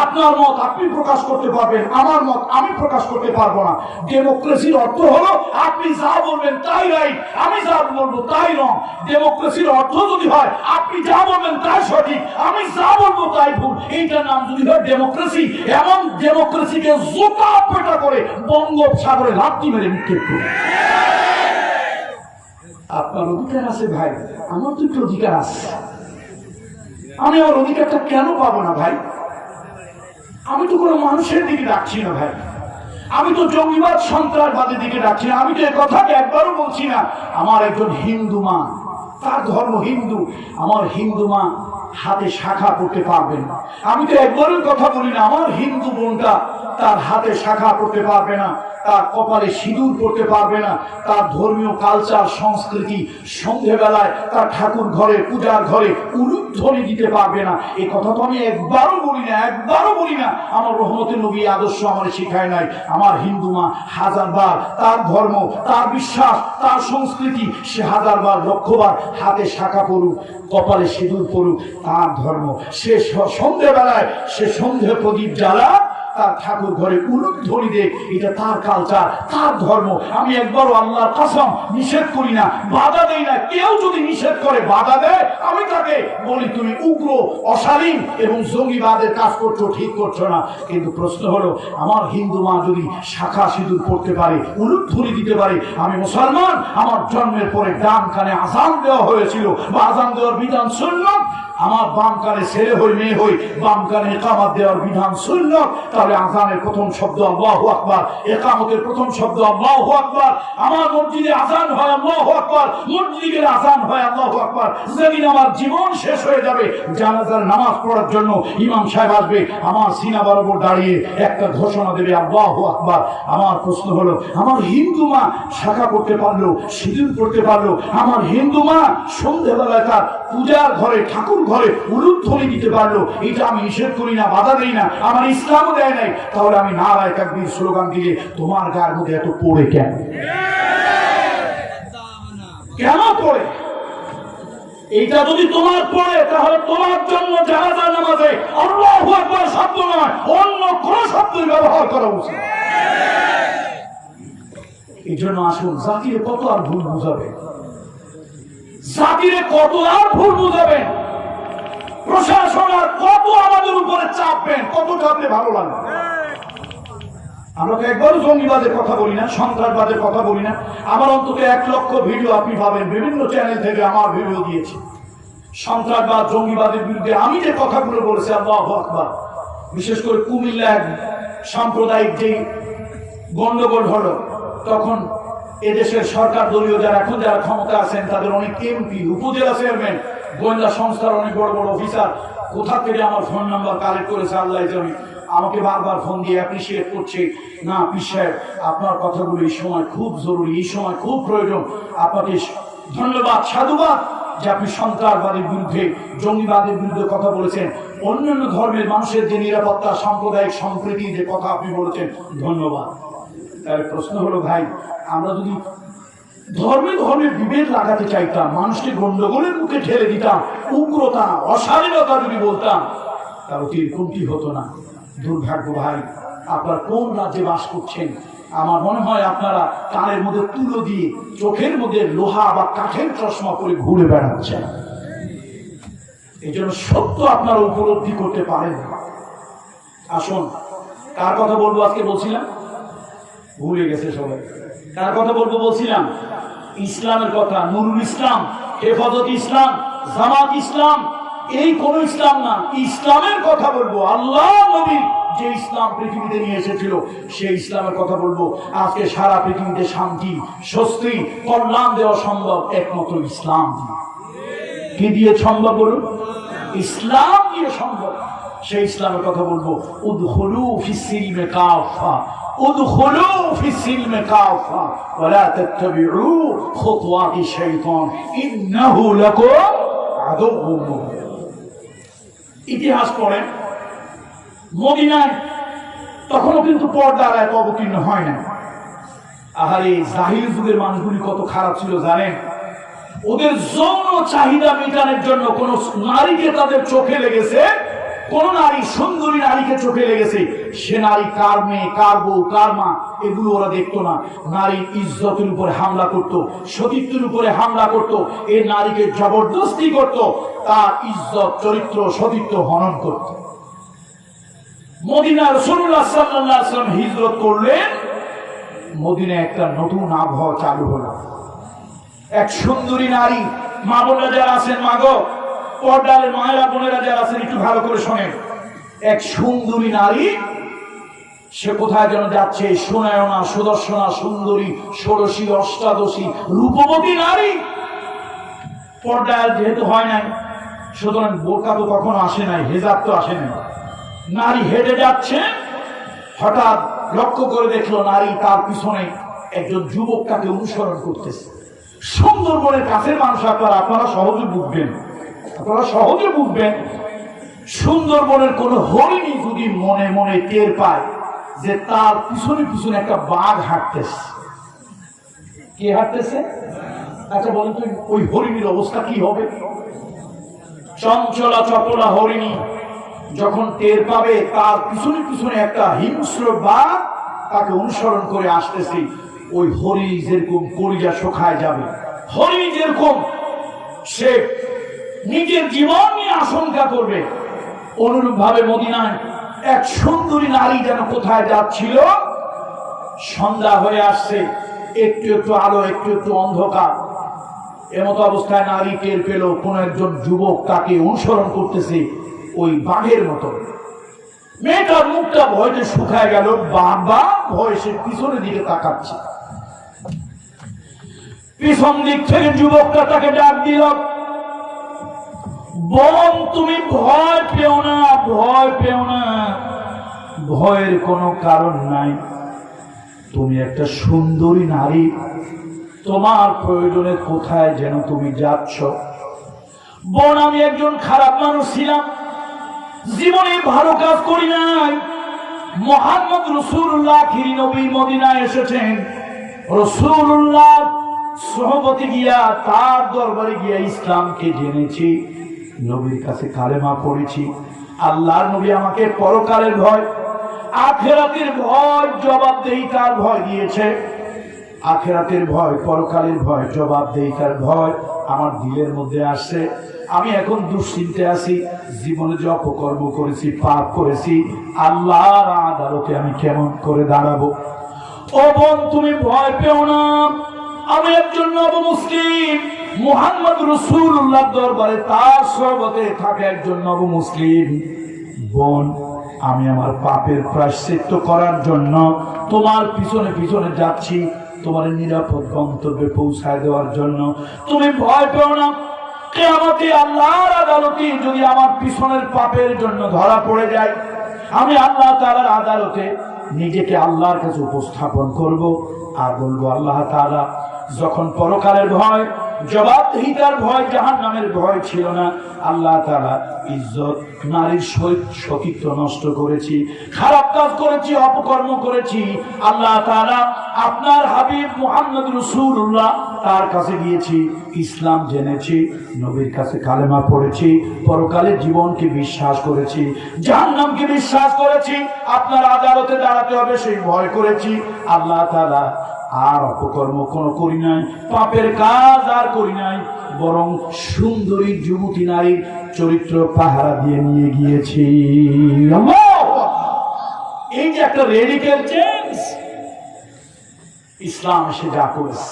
আপনার মত আপনি প্রকাশ করতে পারবেন, আমার মত আমি প্রকাশ করতে পারবো না। ডেমোক্রেসির অর্থ হলো আপনি যা বলবেন তাই রাইট, আমি যা বলবো তাই রং। ডেমোক্রেসির অর্থ যদি হয় আপনি যা বলবেন তাই সঠিক, আমি যা বলবো তাই ভুল, এইটার নাম যদি হয় ডেমোক্রেসি। এমন ডেমোক্রেসিকে জোতা পেটা করে বঙ্গোপসাগরে লাথি মেরে নিক্ষেপ করে। আপনার অধিকার আছে ভাই, আমার তো একটু অধিকার আছে, আমি আমার অধিকারটা কেন পাবো না ভাই? আমি তো কোনো মানুষের দিকে ডাকছি না ভাই, আমি তো জঙ্গিবাদ সন্ত্রাসবাদের দিকে ডাকছি না, আমি তো এই কথাকে একবারও বলছি না। আমার একজন হিন্দু মা, তার ধর্ম হিন্দু, আমার হিন্দু মা হাতে শাখা পড়তে পারবেন না। আমি তো একবারও কথা বলি না আমার হিন্দু বোনটা তার হাতে শাখা পড়তে পারবে না, তার কপালে সিঁদুর পড়তে পারবে না, তার ধর্মীয় কালচার সংস্কৃতি সন্ধ্যেবেলায় তার ঠাকুর ঘরে পূজার ঘরে উলুধ্বনি দিতে পারবে না। এই কথা তো আমি একবারও বলি না, একবারও বলি না। আমার রহমতের নবী আদর্শ আমার শেখায় নাই। আমার হিন্দু মা হাজারবার তার ধর্ম, তার বিশ্বাস, তার সংস্কৃতি, সে হাজারবার লক্ষবার হাতে শাখা পড়ুক, কপালে সিঁদুর পড়ুক, তার ধর্ম। সে সন্ধ্যেবেলায় সে সন্ধ্যে প্রদীপ জ্বালা, তার ঠাকুর ঘরে উলুধ্বনি দেখ, এটা তার কালচার, তার ধর্ম। আমি একবারও আল্লাহর কসম নিষেধ করি না, বাধা দেই না। কেউ যদি নিষেধ করে, বাধা দেয়, আমি তাকে বলি তুমি উগ্র, অশালীন এবং জঙ্গিবাদের কাজ করছো, ঠিক করছো না। কিন্তু প্রশ্ন হলো, আমার হিন্দু মা যদি শাখা সিঁদুর পড়তে পারে, উলুধ্বনি দিতে পারে, আমি মুসলমান, আমার জন্মের পরে ডান কানে আযান দেওয়া হয়েছিল বা আযান দেওয়ার বিধান সুন্নাত, আমার বাম কানে ছেলে হই মেয়ে হই, বাম কানে ইকামত দেওয়ার বিধান সুন্নাত, তাহলে আযানের প্রথম শব্দ আল্লাহু আকবার, ইকামতের প্রথম শব্দ আল্লাহু আকবার। আমার মসজিদে আযান হয় আল্লাহু আকবার, মসজিদের আযান হয় আল্লাহু আকবার। যেদিন আমার জীবন শেষ হয়ে যাবে, জানাজার নামাজ পড়ার জন্য ইমাম সাহেব আসবে, আমার সিনা বরাবর দাঁড়িয়ে একটা ঘোষণা দেবে আল্লাহু আকবার। আমার প্রশ্ন হলো, আমার হিন্দু মা শাখা পড়তে পারলো, সিঁদুর পড়তে পারলো, আমার হিন্দু মা সন্ধ্যেবেলায় তার পূজার ঘরে ঠাকুর ঘরে উলুধ্বনি দিতে পারলো, এটা আমি নিষেধ করি না, বাধা দেই না, আমার ইসলামও দেয় নাই, তাহলে আমি নারায়ে তাকবীর স্লোগান দিয়ে তোমার গায়ের মধ্যে এত পড়ে কেন? কেন পড়ে? এইটা যদি তোমার পড়ে তাহলে তোমার জন্য জানাজার নামাজে আল্লাহু আকবার শব্দ নয়, অন্য কোন শব্দের ব্যবহার করা উচিত। এই জন্য আসুন, জাতিরে কত আর ভুল বুঝাবে, জাতিরে কত আর ভুল বুঝাবেন, প্রশাসন আর কত আমাদের উপরে চাপবেন, কত চাপলে ভালো লাগবে? আমরা তো একবারও জঙ্গিবাদের কথা বলি না, সন্ত্রাসবাদের কথা বলি না। আমার অন্তত 1 লক্ষ ভিডিও আপনি পাবেন, বিভিন্ন চ্যানেল থেকে আমার ভিডিও দিয়েছি। সন্ত্রাসবাদ জঙ্গিবাদের বিরুদ্ধে আমি যে কথাগুলো বলেছি, আল্লাহু আকবার, বিশেষ করে কুমিল্লা সাম্প্রদায়িক যে গন্ডগোল হলো, তখন এদেশের সরকার দলীয় যারা এখন যারা ক্ষমতা আছেন তাদের অনেক এমপি, উপজেলা চেয়ারম্যান, গোয়েন্দা সংস্থার অনেক বড় বড় অফিসার কোথা থেকে আমার ফোন নাম্বার কালেক্ট করেছে আল্লাহ জানে, আমাকে বারবার ফোন দিয়ে অ্যাপ্রিসিয়েট করছে, না পীর সাহেব আপনার কথাগুলো এই সময় খুব জরুরি, এই সময় খুব প্রয়োজন, আপনাকে ধন্যবাদ, সাধুবাদ যে আপনি সন্ত্রাসবাদের বিরুদ্ধে, জঙ্গিবাদের বিরুদ্ধে কথা বলেছেন, অন্যান্য ধর্মের মানুষের যে নিরাপত্তা, সাম্প্রদায়িক সম্প্রীতি যে কথা আপনি বলেছেন, ধন্যবাদ। তাহলে প্রশ্ন হলো ভাই, আমরা যদি ধর্মে ধর্মে বিভেদ লাগাতে চাইতাম, মানুষকে গন্ডগোলের মুখে ঠেলে দিতাম, উগ্রতা অশালীনতা যদি বলতাম, তাহলে তো এরকমটি হতো না। দুর্ভাগ্য ভাই, আপনারা কোন রাজ্যে বাস করছেন? আমার মনে হয় আপনারা কানের মধ্যে তুলো দিয়ে, চোখের মধ্যে লোহা বা কাঠের চশমা করে ঘুরে বেড়াচ্ছেন। এই জন্য সত্য আপনারা উপলব্ধি করতে পারেন। আসুন, কার কথা বলবো আজকে বলছিলাম, ভুলে গেছে সবাই। কার কথা বলবো বলছিলাম? ইসলামের কথা। নুরুল ইসলাম, হেফাজত ইসলাম, জামাত ইসলাম, এই কোন ইসলাম না, ইসলামের কথা বলবো। আল্লাহ নবী যে ইসলাম পৃথিবীতে নিয়ে এসেছিল সেই ইসলামের কথা বলবো। আজকে সারা পৃথিবীতে শান্তি, স্বস্তি, কল্যাণ দেওয়া সম্ভব একমাত্র ইসলাম। কি দিয়ে সম্ভব বলুন? ইসলাম দিয়ে সম্ভব। সেই ইসলামের কথা বলবো। উদখুলু ফিস-সিলমি কাফা, উদখুলু ফিস-সিলমি কাফা ওয়া লা তাত্তাবিউ খুতুওয়াতি শাইতান ইন্নাহু লাকুম আদুউম মুবিন। ইতিহাস পড়েন, মদিনায় তখনও কিন্তু পর্দার এত অবতীর্ণ হয় না। আহারে, জাহিলি যুগের মানুষগুলি কত খারাপ ছিল জানেন? ওদের যৌন চাহিদা মেটানোর জন্য কোন নারীকে তাদের চোখে লেগেছে, কোন নারী, সুন্দরী নারীকে চোখে লেগেছে, সে নারী কার মেয়ে, কার বউ, কার মা, এগুলো ওরা দেখতো না। নারীর ইজ্জতের উপরে হামলা করত, সতীত্বের উপরে হামলা করত, এই নারীকে জবরদস্তি করত, তার ইজ্জত, চরিত্র, সতীত্ব হনন করত। মদিনা রাসূলুল্লাহ সাল্লাল্লাহু আলাইহি ওয়াসাল্লাম হিজরত করলেন, মদিনায় একটা নতুন আবহাওয়া চালু হলো। এক সুন্দরী নারী, মা বোনেরা যারা আছেন, মা গো, পর্দারের মায়েরা বোনেরা যারা আছেন, একটু ভালো করে শোনেন। এক সুন্দরী নারী, সে কোথায় যেন যাচ্ছে, সুনয়না, সুদর্শনা, সুন্দরী, ষোড়শী, অষ্টাদশী, রূপবতী নারী। পর্দার যেহেতু হয় নাই, সুতরাং বোরকা তো কখনো আসে নাই, হেজাব তো আসে নাই। নারী হেঁটে যাচ্ছে, হঠাৎ লক্ষ্য করে দেখলো নারী তার পিছনে একজন যুবক তাকে অনুসরণ করতেছে। সুন্দরবনের কাছের মানুষ আপনারা সহজে বুঝবেন, আপনারা সহজে বুঝবেন। সুন্দরবনের কোন হরিণী যদি মনে মনে টের পায় যে তার পিছনে পিছনে একটা বাঘ হাঁটতেছে, কে হাঁটতেছে? আচ্ছা বলেন তো, ওই হরিণীর অবস্থা কি হবে? চঞ্চলা চপলা হরিণী যখন টের পাবে তার পিছনে পিছনে একটা হিংস্র বাঘ তাকে অনুসরণ করে আসতেছে, ওই হরিণী যেরকম কলিজা শুকায় যাবে, হরিণী যেরকম সে নিজের জীবন নিয়ে আশঙ্কা করবে, অনুরূপ ভাবে মদিনায় এক সুন্দরী নারী যেন কোথায় যাচ্ছিল, সন্ধ্যা হয়ে আসছে, একটু একটু আলো, একটু একটু অন্ধকার, এমতো অবস্থায় নারী টের পেল কোন একজন যুবক তাকে অনুসরণ করতেছে ওই বাঘের মতো। মেয়েটার মুখটা ভয়তে শুকায় গেল, বাবা ভয় সে পিছনের দিকে তাকাচ্ছে। পিছন দিক থেকে যুবকটা তাকে ডাক দিল, বোন তুমি ভয় পেও না, ভয় পেও না, ভয়ের কোনো কারণ নাই, তুমি একটা সুন্দরী নারী, তোমার প্রয়োজনে কোথায় যেন তুমি যাচ্ছ। বোন আমি একজন খারাপ মানুষ ছিলাম, জীবনে ভালো কাজ করি নাই, মুহাম্মদ রাসূলুল্লাহ আখিরি নবী মদিনায় এসেছেন, রাসূলুল্লাহ সোহবতে গিয়া তার দরবারে গিয়া ইসলামকে জেনেছি, নবীর কাছে কালেমা পড়েছি। আল্লাহর নবী আমাকে পরকালের ভয়, আখিরাতের ভয়, জবাবদেহিতার ভয় দিয়েছে। আখিরাতের ভয়, পরকালের ভয়, জবাবদেহিতার ভয় আমার দিলের মধ্যে আসছে। আমি এখন দুশ্চিন্তে আছি, জীবনে যে অপকর্ম করেছি, পাপ করেছি, আল্লাহর আদালতে আমি কেমন করে দাঁড়াবো। ও বোন, তুমি ভয় পেও না, আমি একজন নবমুসলিম, মুহাম্মদ রাসূলুল্লাহ দরবারে তার সহবতে থাকা একজন নবমুসলিম। বোন, আমি আমার পাপের প্রায়শ্চিত্ত করার জন্য তোমার পিছনে পিছনে যাচ্ছি, তোমার নিরাপদ গন্তব্যে পৌঁছায় দেওয়ার জন্য। তুমি ভয় পেও না, কিয়ামতে আল্লাহর আদালতে যদি আমার পিছনের পাপের জন্য ধরা পড়ে যায়, আমি আল্লাহ তাআলার আদালতে নিজেকে আল্লাহর কাছে উপস্থাপন করব আর বলবো, আল্লাহ তাআলা যখন পরকালের ভয়, জবাবদিহিতার ভয়, জাহান্নামের ভয় ছিল না, আল্লাহ তাআলা ইজ্জত, নারীর সতীত্ব নষ্ট করেছি, খারাপ কাজ করেছি, অপকর্ম করেছি, আল্লাহ তাআলা আপনার হাবিব মুহাম্মদ রাসূলুল্লাহ তার কাছে গিয়েছি, ইসলাম জেনেছি, নবীর কাছে কালেমা পড়েছি, পরকালের জীবনকে বিশ্বাস করেছি, জাহান্নামকে বিশ্বাস করেছি, আপনার আদালতে দাঁড়াতে হবে সেই ভয় করেছি। আল্লাহ তাআলা আর অপকর্ম কোনো করি নাই, পাপের কাজ আর করি নাই, বরং সুন্দরী যুবতী নারীর চরিত্র পাহারা দিয়ে নিয়ে গিয়েছি। এই যে একটা রেডিক্যাল চেঞ্জ ইসলাম এসে যা করেছে।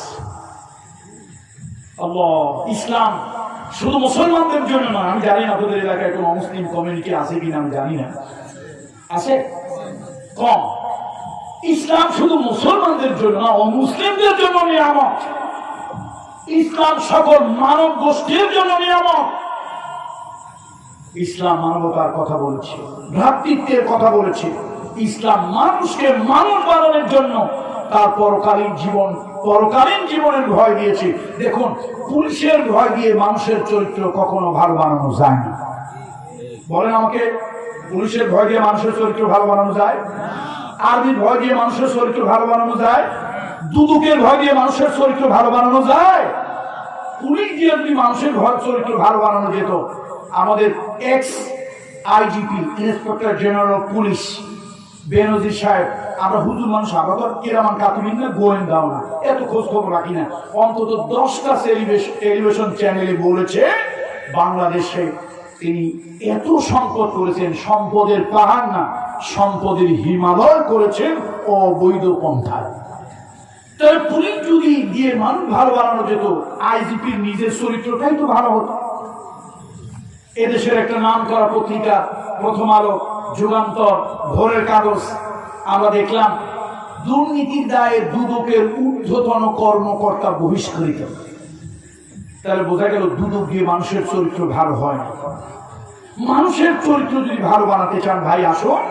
আল্লাহ, ইসলাম শুধু মুসলমানদের জন্য না। আমি জানি না আপনাদের এলাকায় কোনো মুসলিম কমিউনিটি আছে কিনা, আমি জানি না, আছে কম। ইসলাম শুধু মুসলমানদের জন্য না, অমুসলিমদের জন্য নিয়ামত। ইসলাম সকল মানব গোষ্ঠীর জন্য নিয়ামত। ইসলাম মানবতার কথা বলেছে, ভ্রাতৃত্বের কথা বলেছে। ইসলাম মানুষকে মানুষ বানানোর জন্য তার পরকালীন জীবনের ভয় দিয়েছে। দেখুন, পুলিশের ভয় দিয়ে মানুষের চরিত্র কখনো ভালো বানানো যায় না। বলেন আমাকে, পুলিশের ভয় দিয়ে মানুষের চরিত্র ভালো বানানো যায়? আর্মির ভয় দিয়ে মানুষের চরিত্র ভালো বানানো যায়? দুদুকের ভয় দিয়ে মানুষের চরিত্র ভালো বানানো যায়? পুলিশ দিয়ে যদি মানুষের চরিত্র ভালো বানানো যেত, আমাদের ex IGP, inspector general police Benazir সাহেব, আমরা হুজুর মানুষ, আমরা তো কিরামান কাতিবিন না, গোয়েন্দাও না, এত খোঁজ খবর রাখি না, অন্তত 10টা টেলিভিশন চ্যানেলে বলেছে বাংলাদেশে তিনি এত সম্পদ করেছেন, সম্পদের পাহাড় না, সম্পদের হিমালয় করেছেন অবৈধ পন্থায়। তাহলে পুলিশ যদি দিয়ে মানুষ ভালো বানানো যেত, আইজিপির নিজের চরিত্রটাই তো ভালো হতো। এদেশের একটা নাম করা পত্রিকা প্রথম আলো, যুগান্তর, ভোরের কাগজ, আমরা দেখলাম দুর্নীতির দায়ে দুদকের ঊর্ধ্বতন কর্মকর্তা বহিষ্কৃত। তাহলে বোঝা গেল দুদক দিয়ে মানুষের চরিত্র ভালো হয় না। মানুষের চরিত্র যদি ভালো বানাতে চান, ভাই আসুন,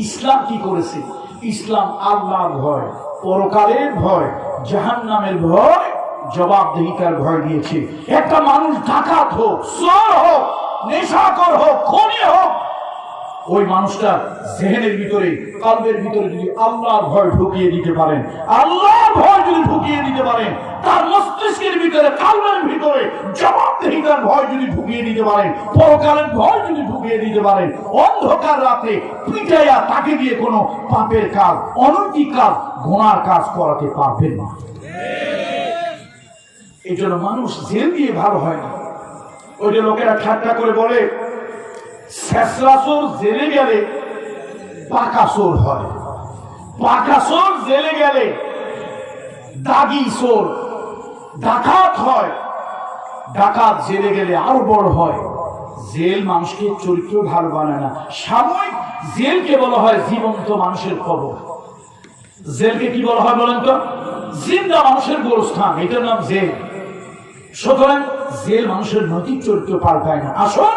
ইসলাম কি করেছে? ইসলাম আল্লাহর ভয়, পরকালের ভয়, জাহান্নামের ভয়, জবাবদিহিতার ভয় দিয়েছে। একটা মানুষ ডাকাত হোক, চোর হোক, নেশাখোর হোক, খুনি হোক, ওই মানুষটা জেহেনের ভিতরে, কলবের ভিতরে যদি আল্লাহর ভয় ঢুকিয়ে দিতে পারেন, আল্লাহর ভয় যদি ঢুকিয়ে দিতে পারেন, তার মস্তিষ্কের ভিতরে, কলবের ভিতরে জবাবদিহিতার ভয় যদি ঢুকিয়ে দিতে পারেন, পরকালের ভয় যদি ঢুকিয়ে দিতে পারেন, অন্ধকার রাতে পিটাইয়া তাকে দিয়ে কোনো পাপের কাজ, অনৈতিক কাজ, গুনার কাজ করাতে পারবেন না। এই জন্য মানুষ জেল দিয়ে ভালো হয় না। ওই যে লোকেরা ঠাট্টা করে বলে, শেষরা চোর জেলে গেলে পাকা চোর হয়, পাকা চোর জেলে গেলে দাগি চোর, ডাকাত হয়, ডাকাত জেলে গেলে আরো বড় হয়। জেল মানুষকে চরিত্র ভালো বানায় না। সাময়িক জেলকে বলা হয় জীবন্ত মানুষের কবর। জেলকে কি বলা হয় বলেন তো? জিন্দা মানুষের গোরস্থান, এটার নাম জেল। সুতরাং জেল মানুষের নৈতিক চরিত্র পাল্টায় না। আসুন,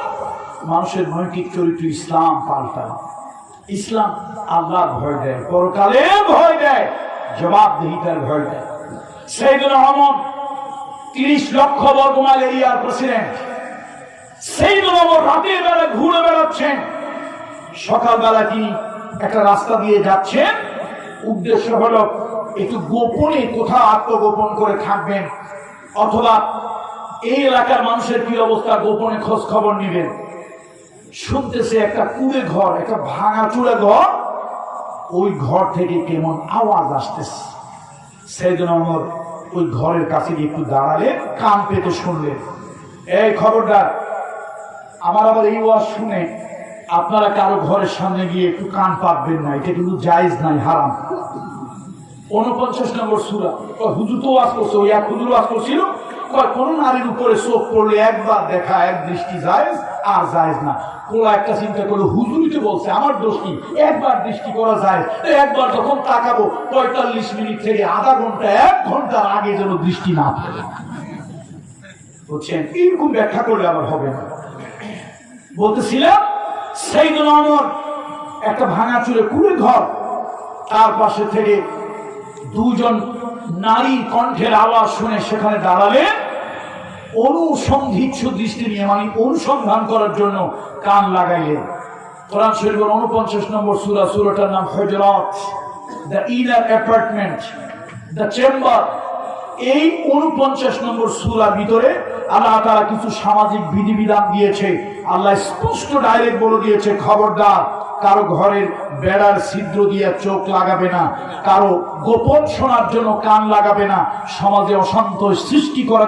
মানুষের নৈতিক চরিত্র ইসলাম পাল্টায়। ইসলাম আল্লাহর ভয় দেয়, পরকালে ভয় দেয়, জবাবদিহিতার ভয় দেয়। সাইয়েদুনা ওমর 30 লক্ষ বর্গমাইল এরিয়ার প্রেসিডেন্ট। সাইয়েদুনা ওমর রাতের বেলা ঘুরে বেড়াচ্ছেন, সকালবেলা তিনি একটা রাস্তা দিয়ে যাচ্ছেন, উদ্দেশ্য হলো একটু গোপনে কোথাও আত্মগোপন করে থাকবেন, অথবা এই এলাকার মানুষের কি অবস্থা গোপনে খোঁজ খবর নিবেন। শুনতেছে একটা কুড়ে ঘর, একটা ভাঙাচুরা ঘর, ওই ঘর থেকে কেমন আওয়াজ আসতেছে। সাইয়েদনা ওমর ওই ঘরের কাছে গিয়ে একটু দাঁড়ালেন, কান পেতে শুনলেন। এই খবরদার, আমার আবার এই ওয়াজ শুনে আপনারা কারো ঘরের সামনে গিয়ে একটু কান পাতবেন না, এটা কিন্তু জায়েজ নাই, হারাম। 49 নম্বর সূরা। হুজুর তো ওয়াজ করছে, ওই এক হুজুর ওয়াজ করছিল, কোন নারীর উপরে চোখ পড়লে একবার দেখা এক দৃষ্টি জায়েজ, আর জায়েজ না। কোলা একটা চিন্তা করলো, হুজুরই তো বলছে, আমার দোষ কি, একবার দৃষ্টি করা যায়, একবার যখন তাকাবো 45 মিনিট থেকে আধা ঘন্টা 1 ঘন্টার আগে যেন দৃষ্টি না পড়ে। বুঝছেন, এরকম ব্যাখ্যা করলে আবার হবে না। বলতেছিলাম সাইয়েদনা ওমর একটা ভাঙাচুরে কুড়ে ঘর, তার পাশে থেকে দুজন নারী কণ্ঠের আওয়াজ শুনে সেখানে দাঁড়ালেন, অনুসন্ধিৎসু দৃষ্টি নিয়ে, মানে অনুসন্ধান করার জন্য কান লাগাইলেন। কোরআন শরীফের 49 নম্বর সূরা, সূরাটার নাম Hujurat, the inner apartment, the chamber. এই 49 নম্বর সূরার ভিতরে আল্লাহ তাআলা কিছু সামাজিক বিধিবিধান দিয়েছে। আল্লাহ স্পষ্ট ডাইরেক্ট বলে দিয়েছে, খবরদার কারো ঘরের বেড়ার ছিদ্র দিয়ে চোখ লাগাবে না, কারো গোপন শোনার জন্য কান লাগাবে না, সমাজে অশান্ত সৃষ্টি করার